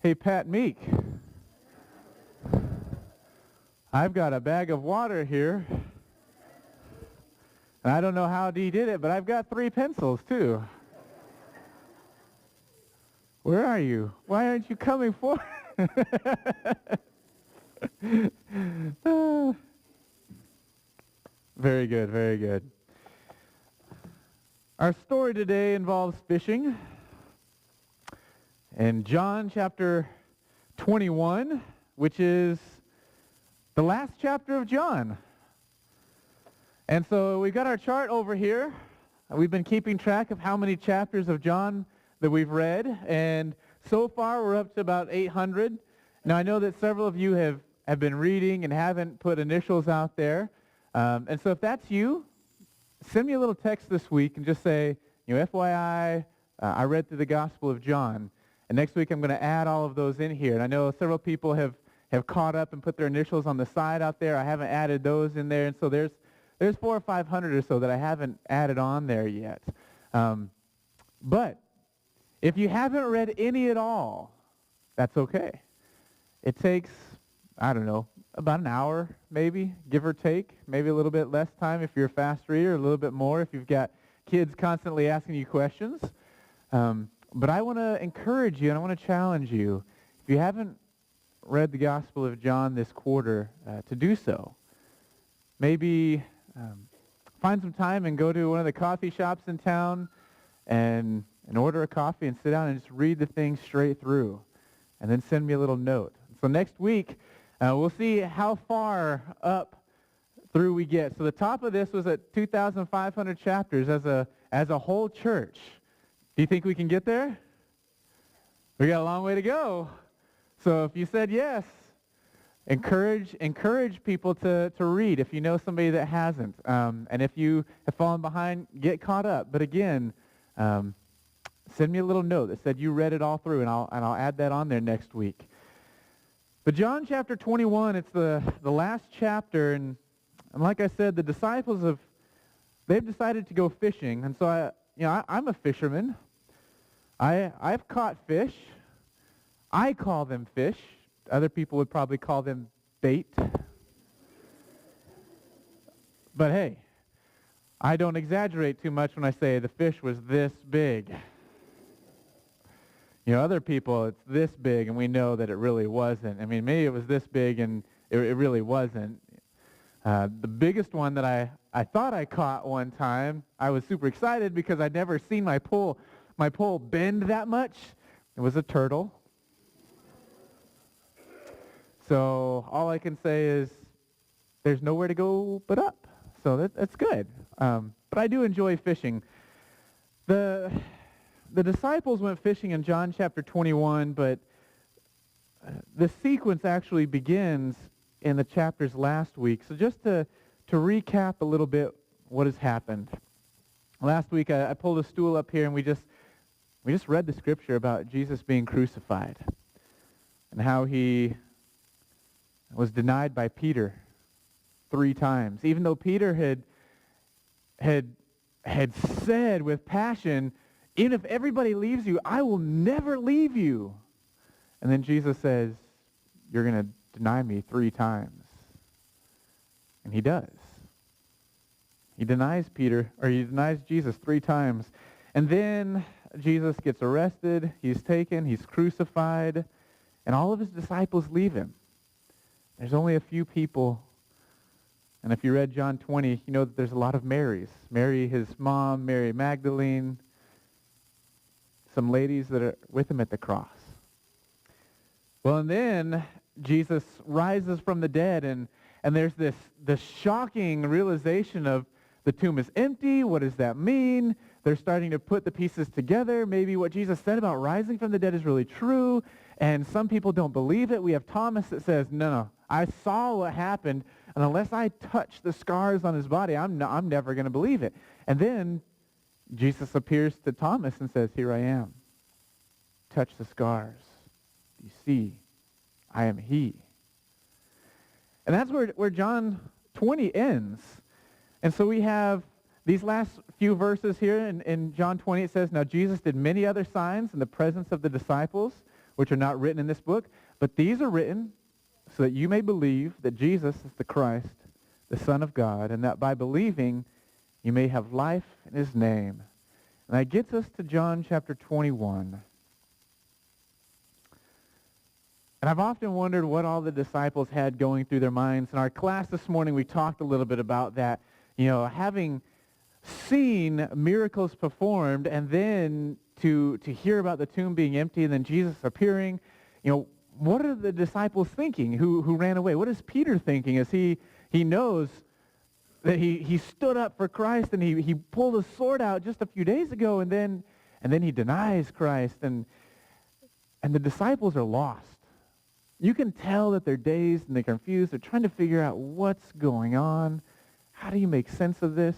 Hey, Pat Meek, I've got a bag of water here. And I don't know how he did it, but I've got 3 pencils, too. Where are you? Why aren't you coming forward? Very good, very good. Our story today involves fishing. In John chapter 21, which is the last chapter of John. And so we've got our chart over here. We've been keeping track of how many chapters of John that we've read, and so far we're up to about 800. Now I know that several of you have been reading and haven't put initials out there. And so if that's you, send me a little text this week and just say, FYI, I read through the Gospel of John. And next week I'm going to add all of those in here. And I know several people have caught up and put their initials on the side out there. I haven't added those in there. And so there's 400 or 500 or so that I haven't added on there yet. But if you haven't read any at all, that's okay. It takes, I don't know, about an hour maybe, give or take. Maybe a little bit less time if you're a fast reader, a little bit more if you've got kids constantly asking you questions. But I want to encourage you and I want to challenge you, if you haven't read the Gospel of John this quarter, to do so. Maybe find some time and go to one of the coffee shops in town and order a coffee and sit down and just read the thing straight through. And then send me a little note. So next week, we'll see how far up through we get. So the top of this was at 2,500 chapters as a whole church. Do you think we can get there? We got a long way to go. So if you said yes, encourage people to read if you know somebody that hasn't. And if you have fallen behind, get caught up. But again, send me a little note that said you read it all through, and I'll add that on there next week. But John chapter 21, it's the last chapter, and like I said, the disciples they've decided to go fishing, and so I'm a fisherman. I've caught fish. I call them fish. Other people would probably call them bait. But hey, I don't exaggerate too much when I say the fish was this big. Other people, it's this big, and we know that it really wasn't. I mean, maybe it was this big, and it really wasn't. The biggest one that I thought I caught one time, I was super excited because I'd never seen my pole bend that much. It was a turtle. So all I can say is there's nowhere to go but up. So that's good. But I do enjoy fishing. The disciples went fishing in John chapter 21, but the sequence actually begins in the chapters last week. So just to recap a little bit what has happened. Last week I pulled a stool up here and we just read the scripture about Jesus being crucified and how he was denied by Peter 3 times. Even though Peter had said with passion, "Even if everybody leaves you, I will never leave you." And then Jesus says, "You're going to deny me 3 times." And he does. He denies Jesus 3 times. And then Jesus gets arrested, he's taken, he's crucified, and all of his disciples leave him. There's only a few people, and if you read John 20, you know that there's a lot of Marys. Mary, his mom, Mary Magdalene, some ladies that are with him at the cross. Well, and then Jesus rises from the dead, and there's this shocking realization of the tomb is empty. What does that mean? They're starting to put the pieces together. Maybe what Jesus said about rising from the dead is really true, and some people don't believe it. We have Thomas that says, no, I saw what happened, and unless I touch the scars on his body, I'm never going to believe it. And then Jesus appears to Thomas and says, "Here I am. Touch the scars. You see, I am he." And that's where John 20 ends. And so we have these last few verses here in John 20. It says, "Now Jesus did many other signs in the presence of the disciples, which are not written in this book, but these are written so that you may believe that Jesus is the Christ, the Son of God, and that by believing you may have life in his name. And that gets us to John chapter 21. And I've often wondered what all the disciples had going through their minds. In our class this morning, we talked a little bit about that. Having seen miracles performed and then to hear about the tomb being empty and then Jesus appearing, what are the disciples thinking who ran away? What is Peter thinking as he knows that he stood up for Christ and he pulled a sword out just a few days ago and then he denies Christ and the disciples are lost. You can tell that they're dazed and they're confused. They're trying to figure out what's going on. How do you make sense of this?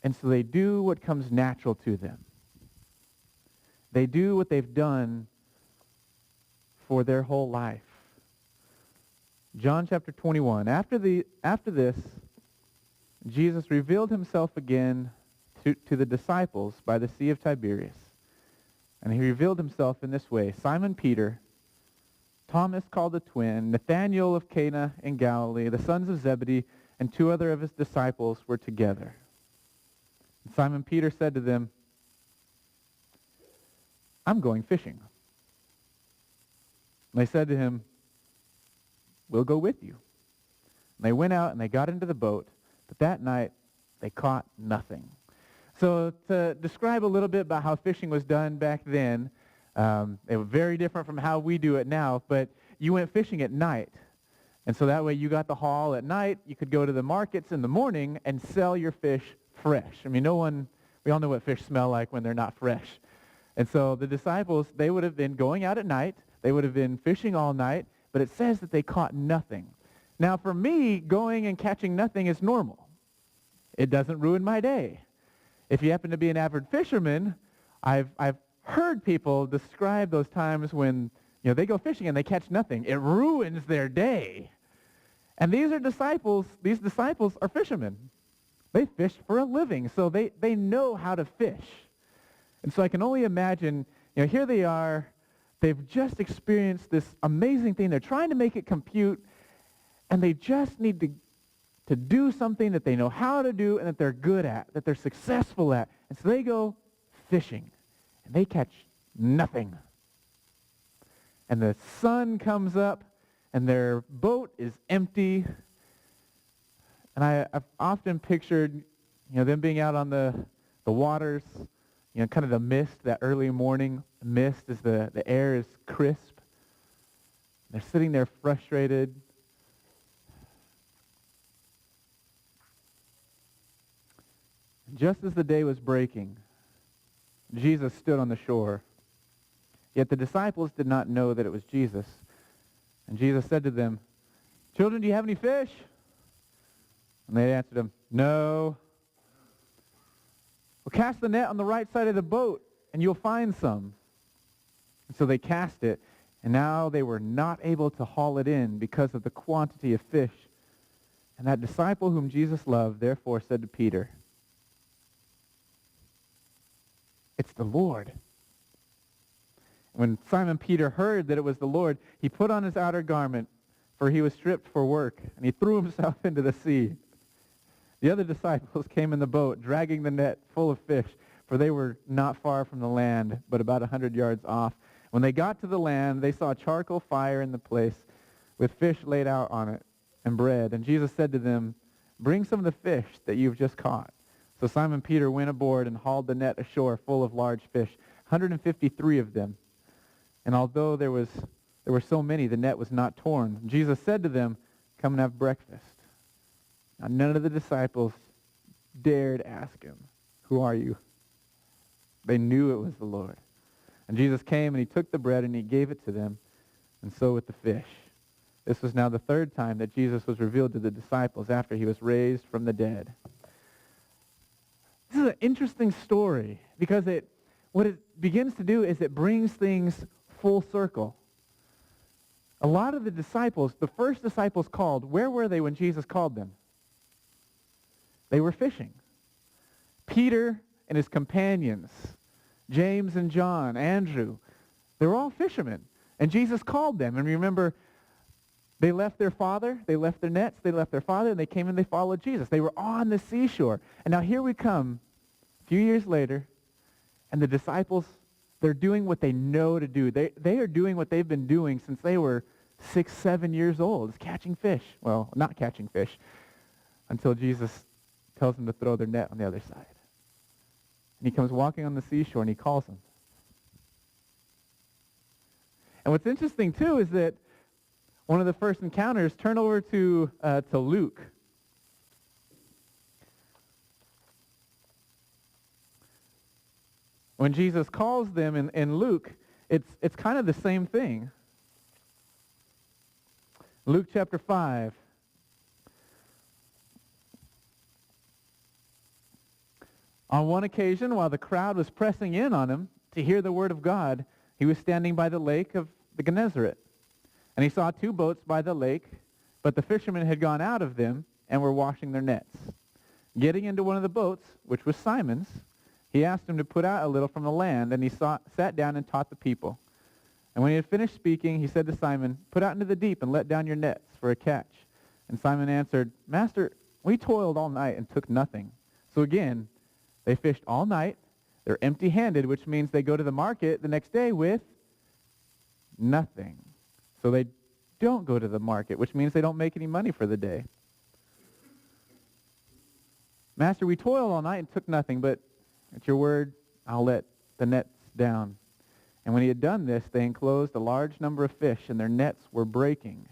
And so they do what comes natural to them. They do what they've done for their whole life. John chapter 21. After this, Jesus revealed himself again to the disciples by the Sea of Tiberias. And he revealed himself in this way. Simon Peter, Thomas called the twin, Nathanael of Cana in Galilee, the sons of Zebedee, and 2 other of his disciples were together. And Simon Peter said to them, I'm going fishing. And they said to him, we'll go with you. And they went out and they got into the boat, but that night they caught nothing. So to describe a little bit about how fishing was done back then, it was very different from how we do it now, but you went fishing at night. And so that way you got the haul at night. You could go to the markets in the morning and sell your fish fresh. I mean, we all know what fish smell like when they're not fresh. And so the disciples, they would have been going out at night. They would have been fishing all night, but it says that they caught nothing. Now, for me, going and catching nothing is normal. It doesn't ruin my day. If you happen to be an avid fisherman, I've heard people describe those times when they go fishing and they catch nothing. It ruins their day. And these disciples are fishermen. They fish for a living, so they know how to fish. And so I can only imagine, here they are. They've just experienced this amazing thing. They're trying to make it compute, and they just need to do something that they know how to do and that they're good at, that they're successful at. And so they go fishing, and they catch nothing. And the sun comes up, and their boat is empty. And I've often pictured, them being out on the waters, kind of the mist, that early morning mist as the air is crisp. They're sitting there frustrated. Just as the day was breaking, Jesus stood on the shore. Yet the disciples did not know that it was Jesus. And Jesus said to them, children, do you have any fish? And they answered him, no. Well, cast the net on the right side of the boat, and you'll find some. And so they cast it, and now they were not able to haul it in because of the quantity of fish. And that disciple whom Jesus loved, therefore, said to Peter, it's the Lord. When Simon Peter heard that it was the Lord, he put on his outer garment, for he was stripped for work, and he threw himself into the sea. The other disciples came in the boat, dragging the net full of fish, for they were not far from the land, but about 100 yards off. When they got to the land, they saw a charcoal fire in the place, with fish laid out on it, and bread. And Jesus said to them, bring some of the fish that you've just caught. So Simon Peter went aboard and hauled the net ashore full of large fish, 153 of them. And although there were so many, the net was not torn. Jesus said to them, come and have breakfast. Now none of the disciples dared ask him, who are you? They knew it was the Lord. And Jesus came and he took the bread and he gave it to them, and so with the fish. This was now the 3rd time that Jesus was revealed to the disciples after he was raised from the dead. This is an interesting story because what it begins to do is it brings things full circle. A lot of the disciples, the first disciples called, where were they when Jesus called them? They were fishing. Peter and his companions, James and John, Andrew. They were all fishermen. And Jesus called them. And remember, they left their father, they left their nets, they left their father, and they came and they followed Jesus. They were on the seashore. And now here we come, a few years later, and the disciples, they're doing what they know to do. They are doing what they've been doing since they were 6, 7 years old. It's catching fish. Well, not catching fish until Jesus tells them to throw their net on the other side. And he comes walking on the seashore and he calls them. And what's interesting too is that one of the first encounters, turn over to Luke. When Jesus calls them in Luke, it's kind of the same thing. Luke chapter 5. On one occasion, while the crowd was pressing in on him to hear the word of God, he was standing by the lake of the Gennesaret. And he saw 2 boats by the lake, but the fishermen had gone out of them and were washing their nets. Getting into one of the boats, which was Simon's, he asked him to put out a little from the land, and he sat down and taught the people. And when he had finished speaking, he said to Simon, "Put out into the deep and let down your nets for a catch." And Simon answered, "Master, we toiled all night and took nothing." So again, they fished all night. They're empty-handed, which means they go to the market the next day with nothing. So they don't go to the market, which means they don't make any money for the day. "Master, we toiled all night and took nothing, but at your word, I'll let the nets down." And when he had done this, they enclosed a large number of fish, and their nets were breaking.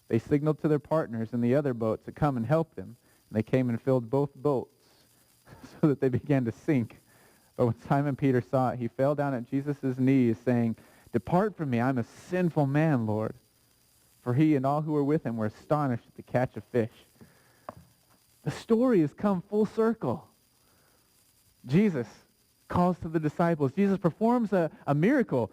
They signaled to their partners in the other boat to come and help them. And they came and filled both boats so that they began to sink. But when Simon Peter saw it, he fell down at Jesus' knees, saying, "Depart from me, I'm a sinful man, Lord." For he and all who were with him were astonished at the catch of fish. The story has come full circle. Jesus calls to the disciples. Jesus performs a miracle.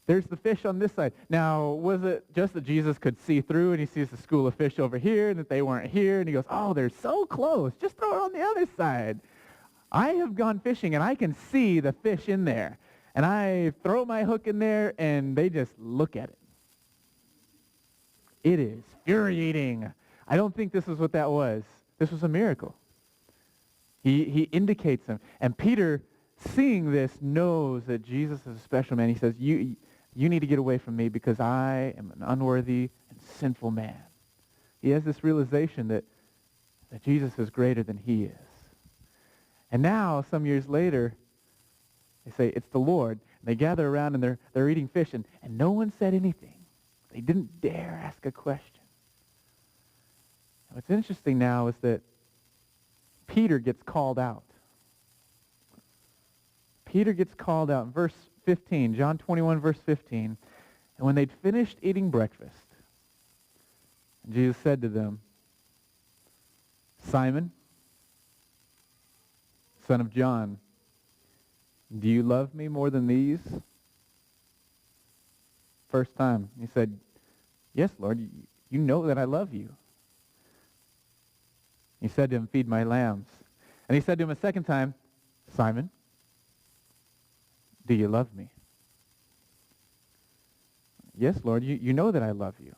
There's the fish on this side. Now, was it just that Jesus could see through and he sees the school of fish over here and that they weren't here, and he goes, "Oh, they're so close. Just throw it on the other side. I have gone fishing and I can see the fish in there. And I throw my hook in there and they just look at it." It is infuriating. I don't think this is what that was. This was a miracle. He indicates him. And Peter, seeing this, knows that Jesus is a special man. He says, you need to get away from me because I am an unworthy and sinful man. He has this realization that Jesus is greater than he is. And now, some years later, they say, "It's the Lord." And they gather around and they're eating fish, and no one said anything. They didn't dare ask a question. And what's interesting now is that Peter gets called out. Peter gets called out in verse 15, John 21, verse 15. And when they'd finished eating breakfast, Jesus said to them, "Simon, son of John, do you love me more than these?" First time, he said, "Yes, Lord, you know that I love you." He said to him, "Feed my lambs." And he said to him a second time, "Simon, do you love me?" "Yes, Lord, you know that I love you.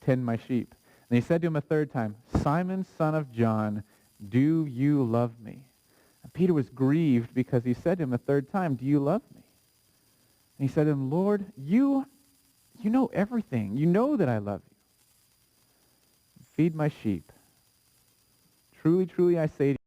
Tend my sheep." And he said to him a third time, "Simon, son of John, do you love me?" And Peter was grieved because he said to him a third time, "Do you love me?" And he said to him, "Lord, you know everything. You know that I love you. Feed my sheep. Truly, truly, I say to you,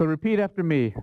So repeat after me.